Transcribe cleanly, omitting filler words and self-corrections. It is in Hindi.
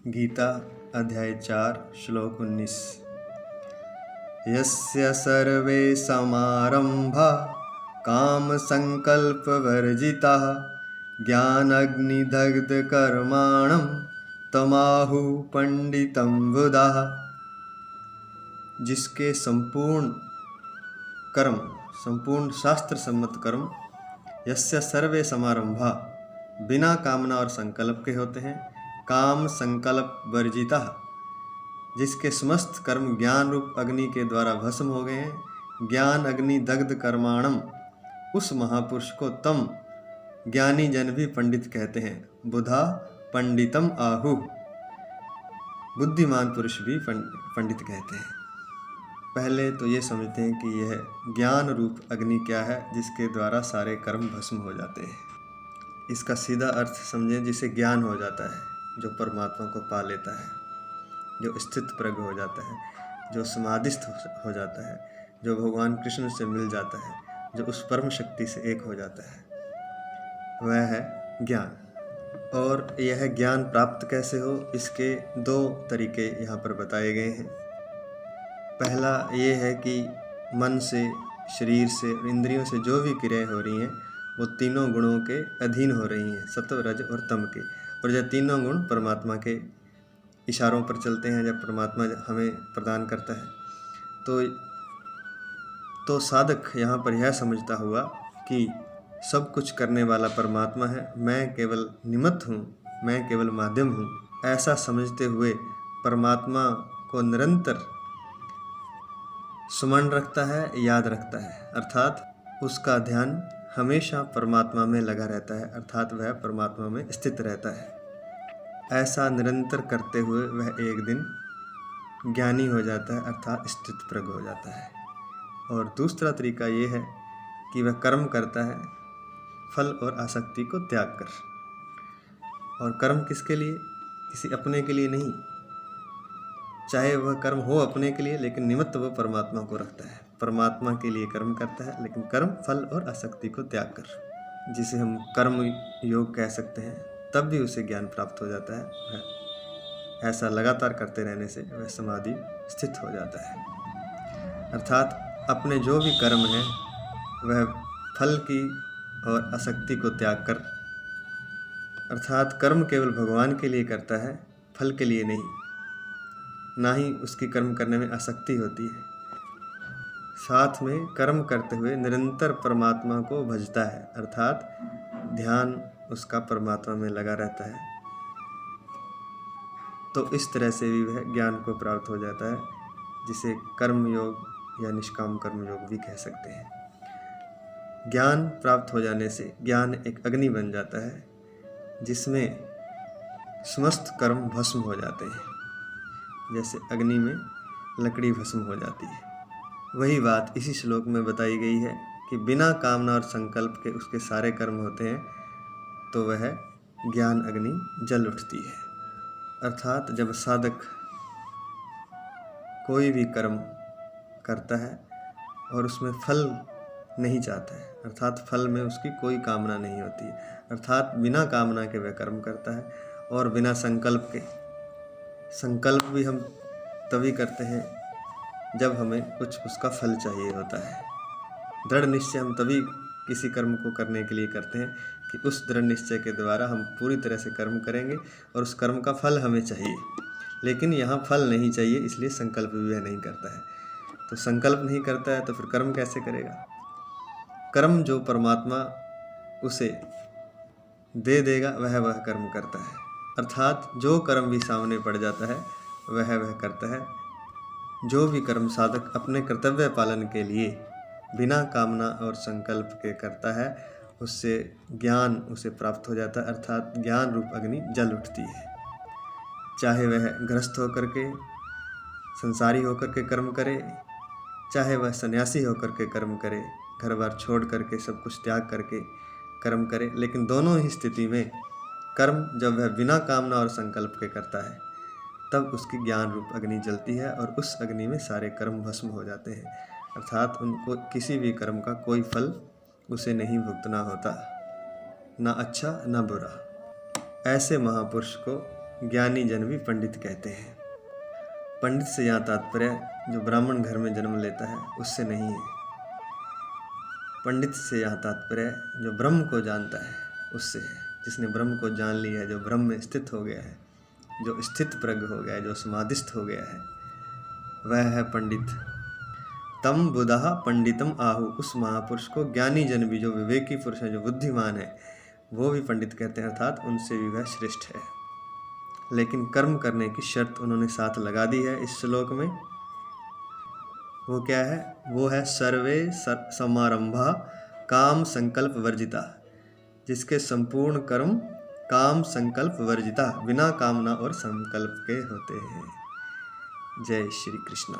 गीता अध्याय 4 श्लोक 19। यस्य सर्वे समारंभा कामसंकल्पवर्जिताः ज्ञानाग्निदग्धकर्माणं तमाहुः पंडितं बुधाः। जिसके संपूर्ण शास्त्र सम्मत कर्म यस्य सर्वे समारंभा बिना कामना और संकल्प के होते हैं, काम संकल्प वर्जिता जिसके समस्त कर्म ज्ञान रूप अग्नि के द्वारा भस्म हो गए हैं। ज्ञान अग्नि दग्ध कर्माणम उस महापुरुष को तम ज्ञानी जन भी पंडित कहते हैं। बुधा पंडितम आहु बुद्धिमान पुरुष भी पंडित कहते हैं। पहले तो ये समझते हैं कि यह ज्ञान रूप अग्नि क्या है जिसके द्वारा सारे कर्म भस्म हो जाते हैं। इसका सीधा अर्थ समझें, जिसे ज्ञान हो जाता है, जो परमात्मा को पा लेता है, जो स्थित प्रज्ञ हो जाता है, जो समाधिस्थ हो जाता है, जो भगवान कृष्ण से मिल जाता है, जो उस परम शक्ति से एक हो जाता है, वह है ज्ञान। और यह ज्ञान प्राप्त कैसे हो, इसके दो तरीके यहाँ पर बताए गए हैं। पहला ये है कि मन से, शरीर से और इंद्रियों से जो भी क्रियाएं हो रही हैं वो तीनों गुणों के अधीन हो रही हैं, सत्व रज और तम के। और जब तीनों गुण परमात्मा के इशारों पर चलते हैं, जब परमात्मा हमें प्रदान करता है तो साधक यहाँ पर यह समझता हुआ कि सब कुछ करने वाला परमात्मा है, मैं केवल निमित्त हूँ, मैं केवल माध्यम हूँ, ऐसा समझते हुए परमात्मा को निरंतर सुमन रखता है, याद रखता है, अर्थात उसका ध्यान हमेशा परमात्मा में लगा रहता है, अर्थात वह परमात्मा में स्थित रहता है। ऐसा निरंतर करते हुए वह एक दिन ज्ञानी हो जाता है, अर्थात स्थित प्रज्ञ हो जाता है। और दूसरा तरीका ये है कि वह कर्म करता है फल और आसक्ति को त्याग कर। और कर्म किसके लिए? किसी अपने के लिए नहीं, चाहे वह कर्म हो अपने के लिए, लेकिन निमित्त वह परमात्मा को रखता है, परमात्मा के लिए कर्म करता है, लेकिन कर्म फल और आसक्ति को त्याग कर, जिसे हम कर्म योग कह सकते हैं। तब भी उसे ज्ञान प्राप्त हो जाता है। ऐसा लगातार करते रहने से वह समाधि स्थित हो जाता है, अर्थात अपने जो भी कर्म हैं वह फल की और आसक्ति को त्याग कर, अर्थात कर्म केवल भगवान के लिए करता है, फल के लिए नहीं, ना ही उसकी कर्म करने में आसक्ति होती है। साथ में कर्म करते हुए निरंतर परमात्मा को भजता है, अर्थात ध्यान उसका परमात्मा में लगा रहता है। तो इस तरह से भी वह ज्ञान को प्राप्त हो जाता है, जिसे कर्म योग या निष्काम कर्म योग भी कह सकते हैं। ज्ञान प्राप्त हो जाने से ज्ञान एक अग्नि बन जाता है, जिसमें समस्त कर्म भस्म हो जाते हैं, जैसे अग्नि में लकड़ी भस्म हो जाती है। वही बात इसी श्लोक में बताई गई है कि बिना कामना और संकल्प के उसके सारे कर्म होते हैं, तो वह ज्ञान अग्नि जल उठती है। अर्थात जब साधक कोई भी कर्म करता है और उसमें फल नहीं चाहता है, अर्थात फल में उसकी कोई कामना नहीं होती है, अर्थात बिना कामना के वह कर्म करता है और बिना संकल्प के। संकल्प भी हम तभी करते हैं जब हमें कुछ उसका फल चाहिए होता है। दृढ़ निश्चय हम तभी किसी कर्म को करने के लिए करते हैं कि उस दृढ़ निश्चय के द्वारा हम पूरी तरह से कर्म करेंगे और उस कर्म का फल हमें चाहिए। लेकिन यहाँ फल नहीं चाहिए, इसलिए संकल्प भी वह नहीं करता है। तो संकल्प नहीं करता है तो फिर कर्म कैसे करेगा? कर्म जो परमात्मा उसे दे देगा वह कर्म करता है, अर्थात जो कर्म भी सामने पड़ जाता है वह करता है। जो भी कर्म साधक अपने कर्तव्य पालन के लिए बिना कामना और संकल्प के करता है, उससे ज्ञान उसे प्राप्त हो जाता है, अर्थात ज्ञान रूप अग्नि जल उठती है। चाहे वह गृहस्थ होकर के, संसारी होकर के कर्म करे, चाहे वह सन्यासी होकर के कर्म करे, घर बार छोड़ करके सब कुछ त्याग करके कर्म करे, लेकिन दोनों ही स्थिति में कर्म जब वह बिना कामना और संकल्प के करता है तब उसकी ज्ञान रूप अग्नि जलती है और उस अग्नि में सारे कर्म भस्म हो जाते हैं, अर्थात उनको किसी भी कर्म का कोई फल उसे नहीं भुगतना होता, ना अच्छा ना बुरा। ऐसे महापुरुष को ज्ञानी जन भी पंडित कहते हैं। पंडित से यहाँ तात्पर्य जो ब्राह्मण घर में जन्म लेता है उससे नहीं है। पंडित से यहाँ तात्पर्य जो ब्रह्म को जानता है उससे है, जिसने ब्रह्म को जान लिया है, जो ब्रह्म में स्थित हो गया है, जो स्थित प्रज्ञ हो गया है, जो समाधिस्थ हो गया है, वह है पंडित। तम बुधा पंडितम आहु, उस महापुरुष को ज्ञानी जन भी, जो विवेकी पुरुष है, जो बुद्धिमान है, वो भी पंडित कहते हैं, अर्थात उनसे भी वह श्रेष्ठ है। लेकिन कर्म करने की शर्त उन्होंने साथ लगा दी है इस श्लोक में। वो क्या है? वो है सर्वे समारंभा काम संकल्प वर्जिता, जिसके संपूर्ण कर्म काम संकल्प वर्जिता, बिना कामना और संकल्प के होते हैं। जय श्री कृष्ण।